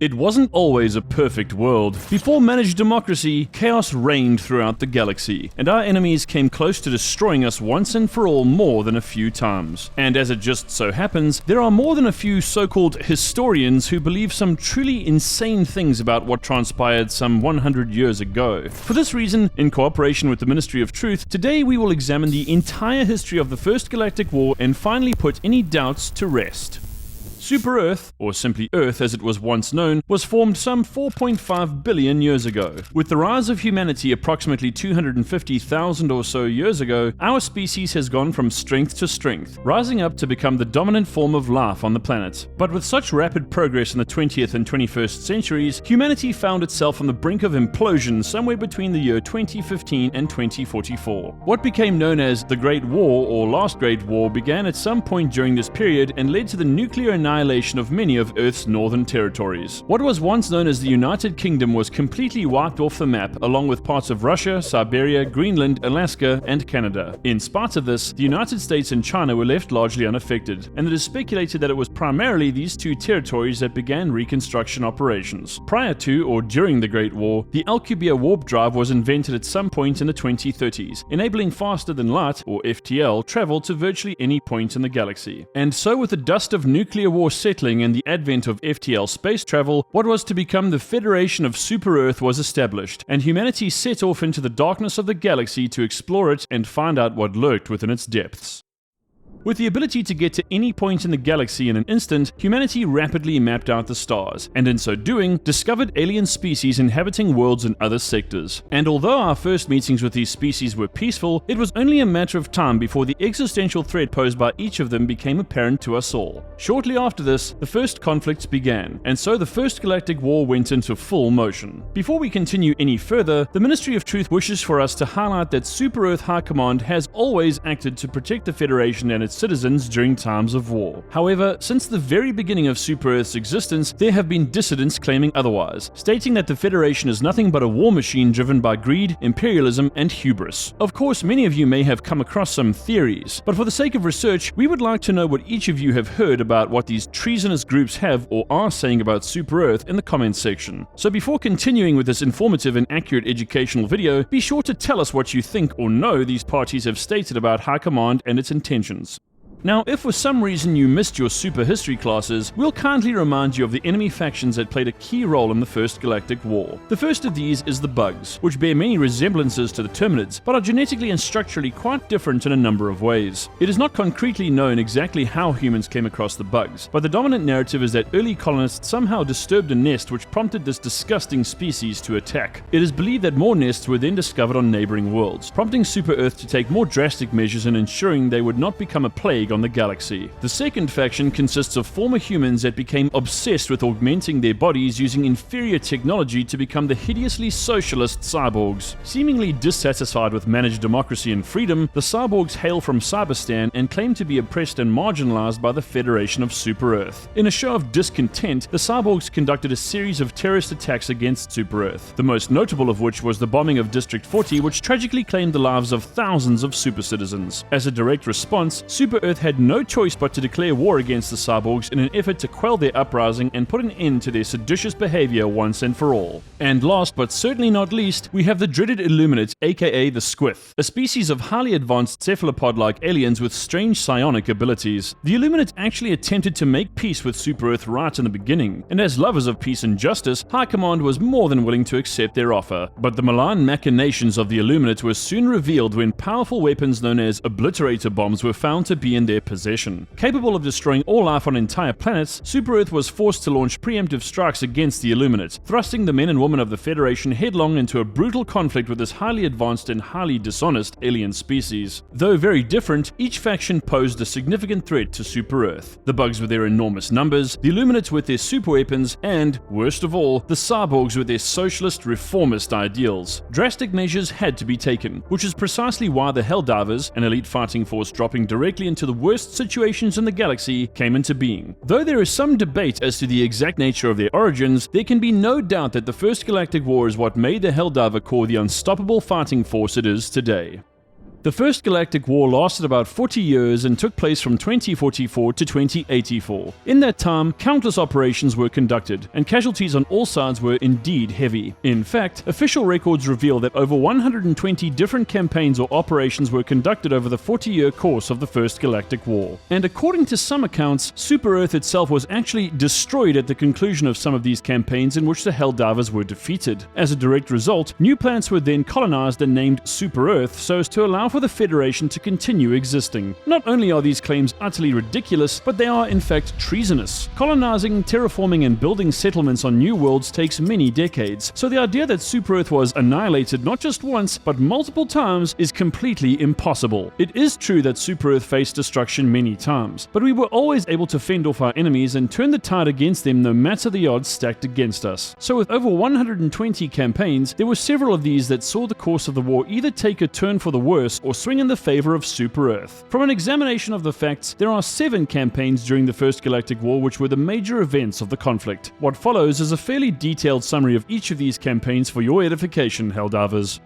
It wasn't always a perfect world. Before managed democracy, chaos reigned throughout the galaxy, and our enemies came close to destroying us once and for all more than a few times. And as it just so happens, there are more than a few so-called historians who believe some truly insane things about what transpired some 100 years ago. For this reason, in cooperation with the Ministry of Truth, today we will examine the entire history of the First Galactic War and finally put any doubts to rest. Super Earth, or simply Earth as it was once known, was formed some 4.5 billion years ago. With the rise of humanity approximately 250,000 or so years ago, our species has gone from strength to strength, rising up to become the dominant form of life on the planet. But with such rapid progress in the 20th and 21st centuries, humanity found itself on the brink of implosion somewhere between the year 2015 and 2044. What became known as the Great War or Last Great War began at some point during this period and led to the nuclear annihilation of many of Earth's northern territories. What was once known as the United Kingdom was completely wiped off the map, along with parts of Russia, Siberia, Greenland, Alaska, and Canada. In spite of this, the United States and China were left largely unaffected, and it is speculated that it was primarily these two territories that began reconstruction operations. Prior to or during the Great War, the Alcubierre warp drive was invented at some point in the 2030s, enabling faster than light, or FTL, travel to virtually any point in the galaxy. And so with the dust of nuclear war settling and the advent of FTL space travel, what was to become the Federation of Super Earth was established, and humanity set off into the darkness of the galaxy to explore it and find out what lurked within its depths. With the ability to get to any point in the galaxy in an instant, humanity rapidly mapped out the stars, and in so doing, discovered alien species inhabiting worlds in other sectors. And although our first meetings with these species were peaceful, it was only a matter of time before the existential threat posed by each of them became apparent to us all. Shortly after this, the first conflicts began, and so the First Galactic War went into full motion. Before we continue any further, the Ministry of Truth wishes for us to highlight that Super Earth High Command has always acted to protect the Federation and its citizens during times of war. However, since the very beginning of Super Earth's existence, there have been dissidents claiming otherwise, stating that the Federation is nothing but a war machine driven by greed, imperialism, and hubris. Of course, many of you may have come across some theories, but for the sake of research, we would like to know what each of you have heard about what these treasonous groups have or are saying about Super Earth in the comments section. So before continuing with this informative and accurate educational video, be sure to tell us what you think or know these parties have stated about High Command and its intentions. Now, if for some reason you missed your super history classes, we'll kindly remind you of the enemy factions that played a key role in the First Galactic War. The first of these is the Bugs, which bear many resemblances to the Terminids, but are genetically and structurally quite different in a number of ways. It is not concretely known exactly how humans came across the Bugs, but the dominant narrative is that early colonists somehow disturbed a nest which prompted this disgusting species to attack. It is believed that more nests were then discovered on neighboring worlds, prompting Super Earth to take more drastic measures in ensuring they would not become a plague on the galaxy. The second faction consists of former humans that became obsessed with augmenting their bodies using inferior technology to become the hideously socialist cyborgs. Seemingly dissatisfied with managed democracy and freedom, the cyborgs hail from Cyberstan and claim to be oppressed and marginalized by the Federation of Super Earth. In a show of discontent, the cyborgs conducted a series of terrorist attacks against Super Earth, the most notable of which was the bombing of District 40, which tragically claimed the lives of thousands of super citizens. As a direct response, Super Earth had no choice but to declare war against the cyborgs in an effort to quell their uprising and put an end to their seditious behavior once and for all. And last but certainly not least, we have the dreaded Illuminates, aka the Squith, a species of highly advanced cephalopod-like aliens with strange psionic abilities. The Illuminates actually attempted to make peace with Super Earth right in the beginning, and as lovers of peace and justice, High Command was more than willing to accept their offer. But the malign machinations of the Illuminates were soon revealed when powerful weapons known as obliterator bombs were found to be in their possession. Capable of destroying all life on entire planets, Super Earth was forced to launch preemptive strikes against the Illuminates, thrusting the men and women of the Federation headlong into a brutal conflict with this highly advanced and highly dishonest alien species. Though very different, each faction posed a significant threat to Super Earth. The Bugs with their enormous numbers, the Illuminates with their super weapons, and, worst of all, the Cyborgs with their socialist, reformist ideals. Drastic measures had to be taken, which is precisely why the Helldivers, an elite fighting force dropping directly into the worst situations in the galaxy, came into being. Though there is some debate as to the exact nature of their origins, there can be no doubt that the First Galactic War is what made the Helldiver Corps the unstoppable fighting force it is today. The First Galactic War lasted about 40 years and took place from 2044 to 2084. In that time, countless operations were conducted, and casualties on all sides were indeed heavy. In fact, official records reveal that over 120 different campaigns or operations were conducted over the 40-year course of the First Galactic War. And according to some accounts, Super-Earth itself was actually destroyed at the conclusion of some of these campaigns in which the Helldivers were defeated. As a direct result, new planets were then colonized and named Super-Earth so as to allow for the Federation to continue existing. Not only are these claims utterly ridiculous, but they are in fact treasonous. Colonizing, terraforming, and building settlements on new worlds takes many decades, so the idea that Super-Earth was annihilated not just once, but multiple times is completely impossible. It is true that Super-Earth faced destruction many times, but we were always able to fend off our enemies and turn the tide against them no matter the odds stacked against us. So with over 120 campaigns, there were several of these that saw the course of the war either take a turn for the worse or swing in the favor of Super-Earth. From an examination of the facts, there are 7 campaigns during the First Galactic War which were the major events of the conflict. What follows is a fairly detailed summary of each of these campaigns for your edification, Helldivers.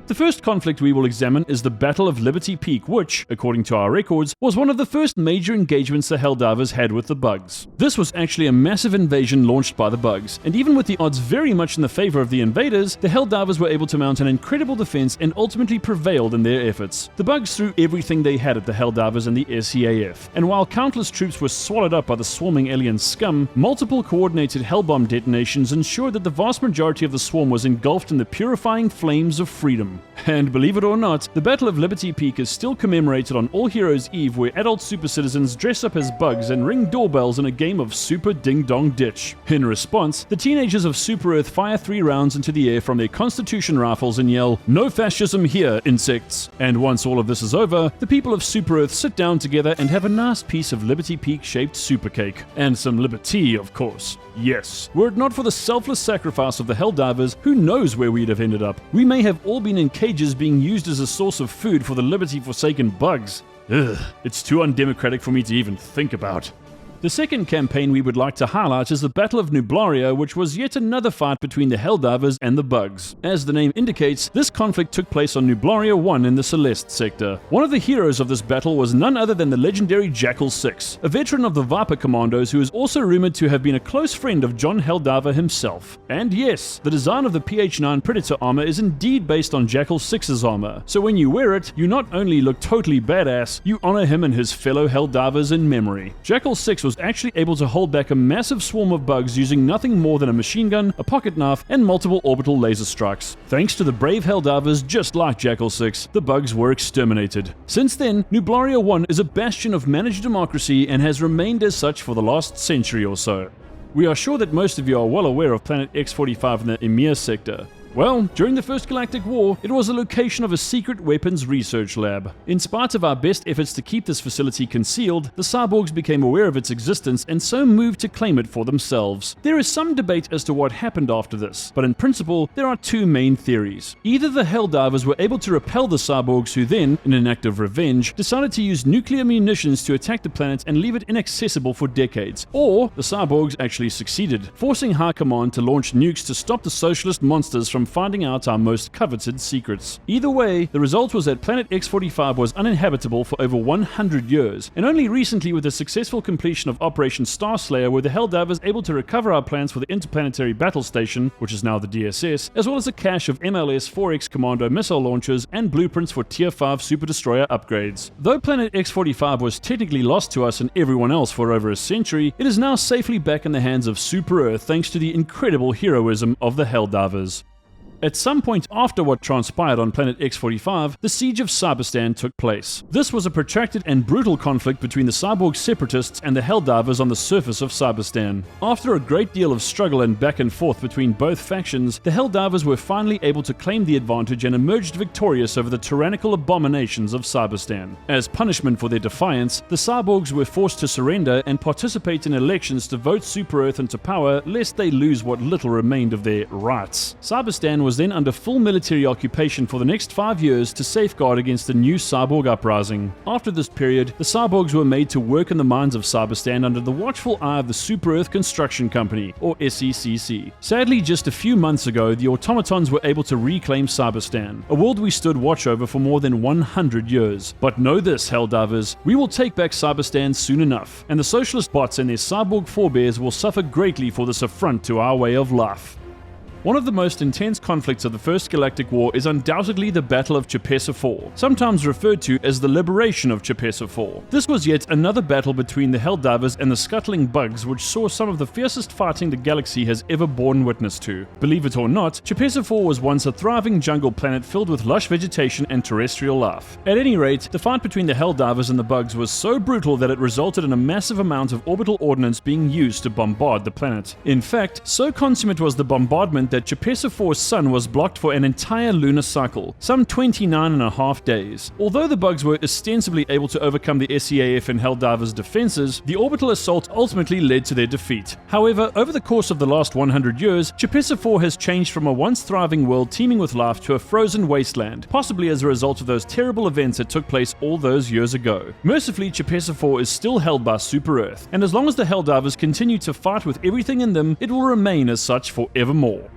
The first conflict we will examine is the Battle of Liberty Peak, which, according to our records, was one of the first major engagements the Helldivers had with the Bugs. This was actually a massive invasion launched by the Bugs, and even with the odds very much in the favor of the invaders, the Helldivers were able to mount an incredible defense and ultimately prevailed in their efforts. The Bugs threw everything they had at the Helldivers and the SEAF, and while countless troops were swallowed up by the swarming alien scum, multiple coordinated Hellbomb detonations ensured that the vast majority of the swarm was engulfed in the purifying flames of freedom. And believe it or not, the Battle of Liberty Peak is still commemorated on All Heroes Eve, where adult super citizens dress up as Bugs and ring doorbells in a game of Super Ding Dong Ditch. In response, the teenagers of Super-Earth fire 3 rounds into the air from their Constitution rifles and yell, "No fascism here, insects!" And once all of this is over, the people of Super-Earth sit down together and have a nice piece of Liberty Peak-shaped super cake. And some liberty, of course. Yes. Were it not for the selfless sacrifice of the Helldivers, who knows where we'd have ended up? We may have all been in cages being used as a source of food for the liberty-forsaken Bugs. Ugh, it's too undemocratic for me to even think about. The second campaign we would like to highlight is the Battle of Nublaria, which was yet another fight between the Helldivers and the Bugs. As the name indicates, this conflict took place on Nublaria 1 in the Celeste sector. One of the heroes of this battle was none other than the legendary Jackal 6, a veteran of the Viper Commandos who is also rumored to have been a close friend of John Helldiver himself. And yes, the design of the PH-9 Predator armor is indeed based on Jackal 6's armor, so when you wear it, you not only look totally badass, you honor him and his fellow Helldivers in memory. Jackal 6 was actually able to hold back a massive swarm of Bugs using nothing more than a machine gun, a pocket knife, and multiple orbital laser strikes. Thanks to the brave Helldivers just like Jackal 6, the Bugs were exterminated. Since then, Nublaria 1 is a bastion of managed democracy and has remained as such for the last century or so. We are sure that most of you are well aware of Planet X-45 in the Emir sector. Well, during the First Galactic War, it was the location of a secret weapons research lab. In spite of our best efforts to keep this facility concealed, the cyborgs became aware of its existence and so moved to claim it for themselves. There is some debate as to what happened after this, but in principle, there are 2 main theories. Either the Helldivers were able to repel the cyborgs who then, in an act of revenge, decided to use nuclear munitions to attack the planet and leave it inaccessible for decades, or the cyborgs actually succeeded, forcing High Command to launch nukes to stop the socialist monsters from finding out our most coveted secrets. Either way, the result was that Planet X-45 was uninhabitable for over 100 years, and only recently with the successful completion of Operation Starslayer were the Helldivers able to recover our plans for the Interplanetary Battle Station, which is now the DSS, as well as a cache of MLS-4X Commando missile launchers and blueprints for Tier 5 Super Destroyer upgrades. Though Planet X-45 was technically lost to us and everyone else for over a century, it is now safely back in the hands of Super-Earth thanks to the incredible heroism of the Helldivers. At some point after what transpired on Planet X-45, the Siege of Cyberstan took place. This was a protracted and brutal conflict between the cyborg separatists and the Helldivers on the surface of Cyberstan. After a great deal of struggle and back and forth between both factions, the Helldivers were finally able to claim the advantage and emerged victorious over the tyrannical abominations of Cyberstan. As punishment for their defiance, the cyborgs were forced to surrender and participate in elections to vote Super-Earth into power lest they lose what little remained of their rights. Cyberstan was was then under full military occupation for the next 5 years to safeguard against the new cyborg uprising. After this period, the cyborgs were made to work in the mines of Cyberstan under the watchful eye of the Super Earth Construction Company, or SECC. Sadly, just a few months ago, the automatons were able to reclaim Cyberstan, a world we stood watch over for more than 100 years. But know this, Helldivers, we will take back Cyberstan soon enough, and the socialist bots and their cyborg forebears will suffer greatly for this affront to our way of life. One of the most intense conflicts of the First Galactic War is undoubtedly the Battle of Choepessa IV, sometimes referred to as the Liberation of Choepessa IV. This was yet another battle between the Helldivers and the scuttling bugs, which saw some of the fiercest fighting the galaxy has ever borne witness to. Believe it or not, Choepessa IV was once a thriving jungle planet filled with lush vegetation and terrestrial life. At any rate, the fight between the Helldivers and the bugs was so brutal that it resulted in a massive amount of orbital ordnance being used to bombard the planet. In fact, so consummate was the bombardment that Choepessa IV's sun was blocked for an entire lunar cycle, some 29.5 days. Although the bugs were ostensibly able to overcome the SEAF and Helldivers' defenses, the orbital assault ultimately led to their defeat. However, over the course of the last 100 years, Choepessa IV has changed from a once thriving world teeming with life to a frozen wasteland, possibly as a result of those terrible events that took place all those years ago. Mercifully, Choepessa IV is still held by Super Earth, and as long as the Helldivers continue to fight with everything in them, it will remain as such forevermore.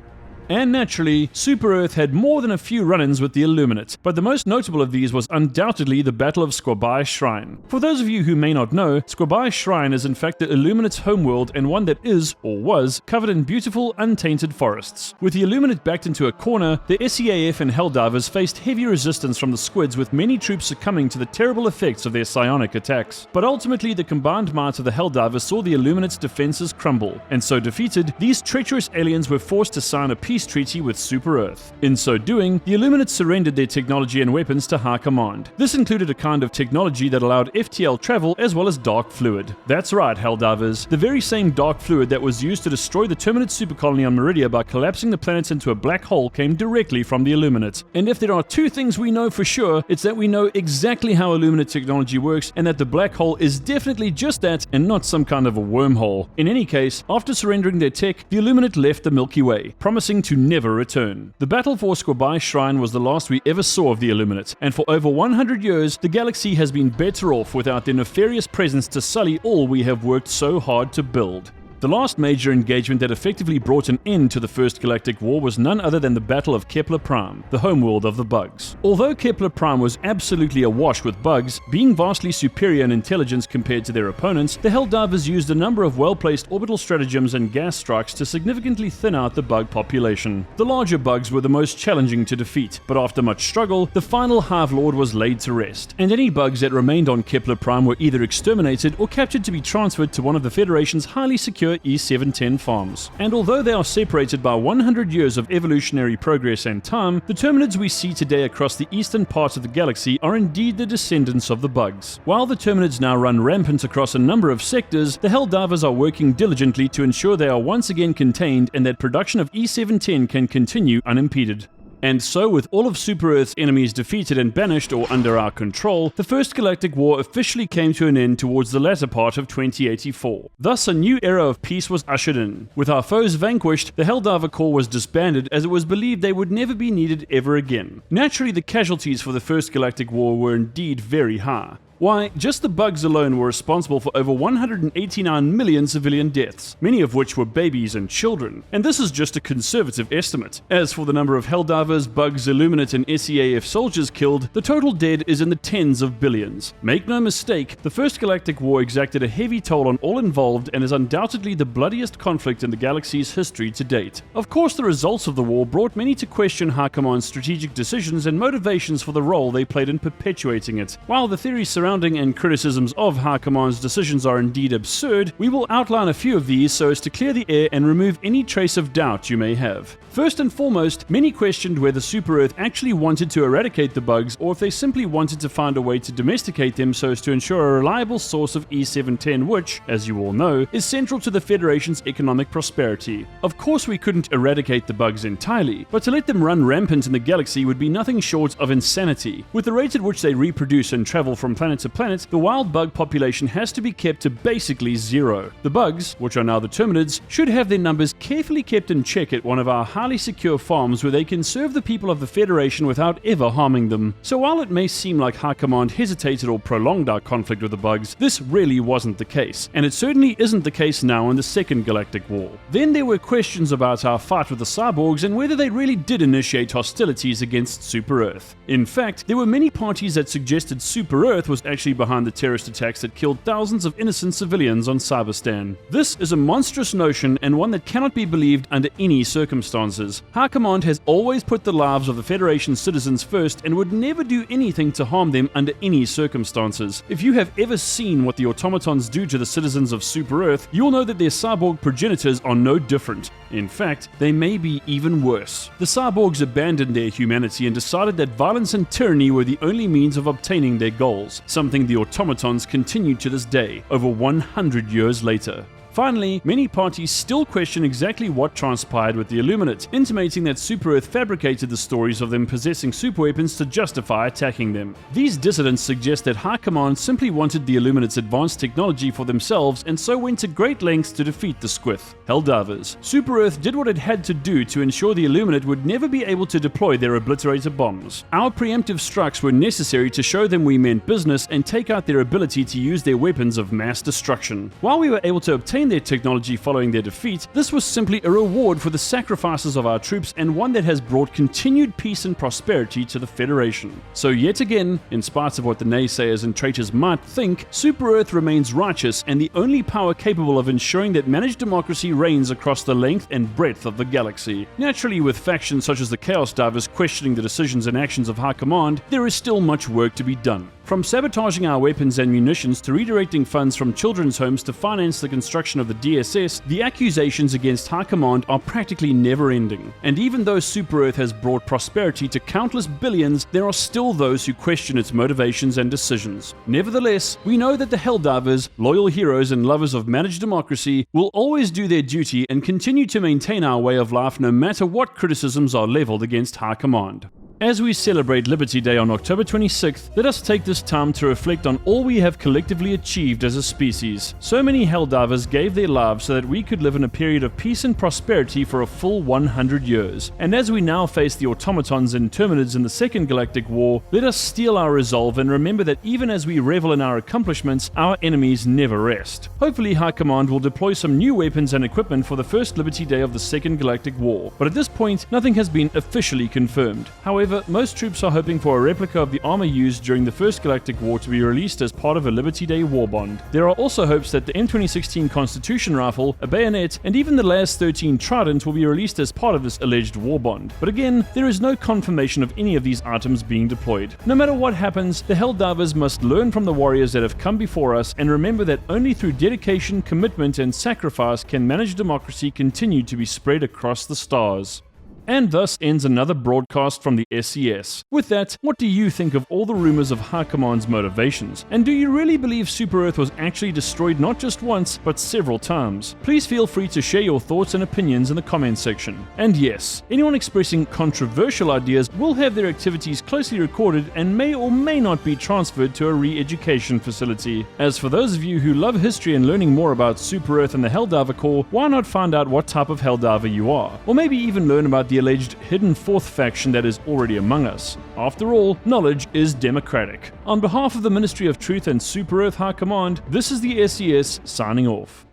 And naturally, Super Earth had more than a few run-ins with the Illuminate, but the most notable of these was undoubtedly the Battle of Squ'bai Shrine. For those of you who may not know, Squ'bai Shrine is in fact the Illuminate's homeworld and one that is, or was, covered in beautiful, untainted forests. With the Illuminate backed into a corner, the SEAF and Helldivers faced heavy resistance from the squids, with many troops succumbing to the terrible effects of their psionic attacks. But ultimately, the combined might of the Helldivers saw the Illuminate's defenses crumble, and so defeated, these treacherous aliens were forced to sign a peace treaty with Super Earth. In so doing, the Illuminate surrendered their technology and weapons to High Command. This included a kind of technology that allowed FTL travel as well as dark fluid. That's right, Helldivers, the very same dark fluid that was used to destroy the Terminate supercolony on Meridia by collapsing the planet into a black hole came directly from the Illuminate. And if there are two things we know for sure, it's that we know exactly how Illuminate technology works, and that the black hole is definitely just that and not some kind of a wormhole. In any case, after surrendering their tech, the Illuminate left the Milky Way, promising to never return. The battle for Squ'bai Shrine was the last we ever saw of the Illuminate, and for over 100 years, the galaxy has been better off without their nefarious presence to sully all we have worked so hard to build. The last major engagement that effectively brought an end to the First Galactic War was none other than the Battle of Kepler Prime, the homeworld of the bugs. Although Kepler Prime was absolutely awash with bugs, being vastly superior in intelligence compared to their opponents, the Helldivers used a number of well-placed orbital stratagems and gas strikes to significantly thin out the bug population. The larger bugs were the most challenging to defeat, but after much struggle, the final Hive Lord was laid to rest, and any bugs that remained on Kepler Prime were either exterminated or captured to be transferred to one of the Federation's highly secure E710 farms. And although they are separated by 100 years of evolutionary progress and time, the Terminids we see today across the eastern part of the galaxy are indeed the descendants of the bugs. While the Terminids now run rampant across a number of sectors, the Helldivers are working diligently to ensure they are once again contained and that production of E710 can continue unimpeded. And so, with all of Super Earth's enemies defeated and banished or under our control, the First Galactic War officially came to an end towards the latter part of 2084. Thus, a new era of peace was ushered in. With our foes vanquished, the Helldiver Corps was disbanded as it was believed they would never be needed ever again. Naturally, the casualties for the First Galactic War were indeed very high. Why, just the bugs alone were responsible for over 189 million civilian deaths, many of which were babies and children. And this is just a conservative estimate. As for the number of Helldivers, bugs, Illuminate, and SEAF soldiers killed, the total dead is in the tens of billions. Make no mistake, the First Galactic War exacted a heavy toll on all involved and is undoubtedly the bloodiest conflict in the galaxy's history to date. Of course, the results of the war brought many to question High Command's strategic decisions and motivations for the role they played in perpetuating it. While the theories surrounding and criticisms of High Command's decisions are indeed absurd, we will outline a few of these so as to clear the air and remove any trace of doubt you may have. First and foremost, many questioned whether Super Earth actually wanted to eradicate the bugs or if they simply wanted to find a way to domesticate them so as to ensure a reliable source of E710 which, as you all know, is central to the Federation's economic prosperity. Of course we couldn't eradicate the bugs entirely, but to let them run rampant in the galaxy would be nothing short of insanity. With the rate at which they reproduce and travel from planet planet's a planet, the wild bug population has to be kept to basically zero. The bugs, which are now the Terminids, should have their numbers carefully kept in check at one of our highly secure farms where they can serve the people of the Federation without ever harming them. So while it may seem like High Command hesitated or prolonged our conflict with the bugs, this really wasn't the case, and it certainly isn't the case now in the Second Galactic War. Then there were questions about our fight with the cyborgs and whether they really did initiate hostilities against Super Earth. In fact, there were many parties that suggested Super Earth was actually behind the terrorist attacks that killed thousands of innocent civilians on Cyberstan. This is a monstrous notion and one that cannot be believed under any circumstances. High Command has always put the lives of the Federation's citizens first and would never do anything to harm them under any circumstances. If you have ever seen what the automatons do to the citizens of Super Earth, you'll know that their cyborg progenitors are no different. In fact, they may be even worse. The cyborgs abandoned their humanity and decided that violence and tyranny were the only means of obtaining their goals, something the automatons continue to this day, over 100 years later. Finally, many parties still question exactly what transpired with the Illuminate, intimating that Super Earth fabricated the stories of them possessing superweapons to justify attacking them. These dissidents suggest that High Command simply wanted the Illuminate's advanced technology for themselves and so went to great lengths to defeat the Squith. Helldivers. Super Earth did what it had to do to ensure the Illuminate would never be able to deploy their obliterator bombs. Our preemptive strikes were necessary to show them we meant business and take out their ability to use their weapons of mass destruction. While we were able to obtain their technology following their defeat, this was simply a reward for the sacrifices of our troops and one that has brought continued peace and prosperity to the Federation. So yet again, in spite of what the naysayers and traitors might think, Super Earth remains righteous and the only power capable of ensuring that managed democracy reigns across the length and breadth of the galaxy. Naturally, with factions such as the Chaos Divers questioning the decisions and actions of High Command, there is still much work to be done. From sabotaging our weapons and munitions to redirecting funds from children's homes to finance the construction of the DSS, the accusations against High Command are practically never-ending. And even though Super Earth has brought prosperity to countless billions, there are still those who question its motivations and decisions. Nevertheless, we know that the Helldivers, loyal heroes and lovers of managed democracy, will always do their duty and continue to maintain our way of life no matter what criticisms are leveled against High Command. As we celebrate Liberty Day on October 26th, let us take this time to reflect on all we have collectively achieved as a species. So many Helldivers gave their lives so that we could live in a period of peace and prosperity for a full 100 years. And as we now face the automatons and Terminids in the Second Galactic War, let us steel our resolve and remember that even as we revel in our accomplishments, our enemies never rest. Hopefully High Command will deploy some new weapons and equipment for the first Liberty Day of the Second Galactic War, but at this point, nothing has been officially confirmed. However, most troops are hoping for a replica of the armor used during the First Galactic War to be released as part of a Liberty Day war bond. There are also hopes that the M2016 Constitution rifle, a bayonet, and even the LAS-13 Trident will be released as part of this alleged war bond. But again, there is no confirmation of any of these items being deployed. No matter what happens, the Helldivers must learn from the warriors that have come before us and remember that only through dedication, commitment, and sacrifice can managed democracy continue to be spread across the stars. And thus ends another broadcast from the SCS. With that, what do you think of all the rumors of High Command's motivations? And do you really believe Super Earth was actually destroyed not just once, but several times? Please feel free to share your thoughts and opinions in the comments section. And yes, anyone expressing controversial ideas will have their activities closely recorded and may or may not be transferred to a re-education facility. As for those of you who love history and learning more about Super Earth and the Helldiver Corps, why not find out what type of Helldiver you are? Or maybe even learn about the alleged hidden fourth faction that is already among us. After all, knowledge is democratic. On behalf of the Ministry of Truth and Super Earth High Command, this is the SCS signing off.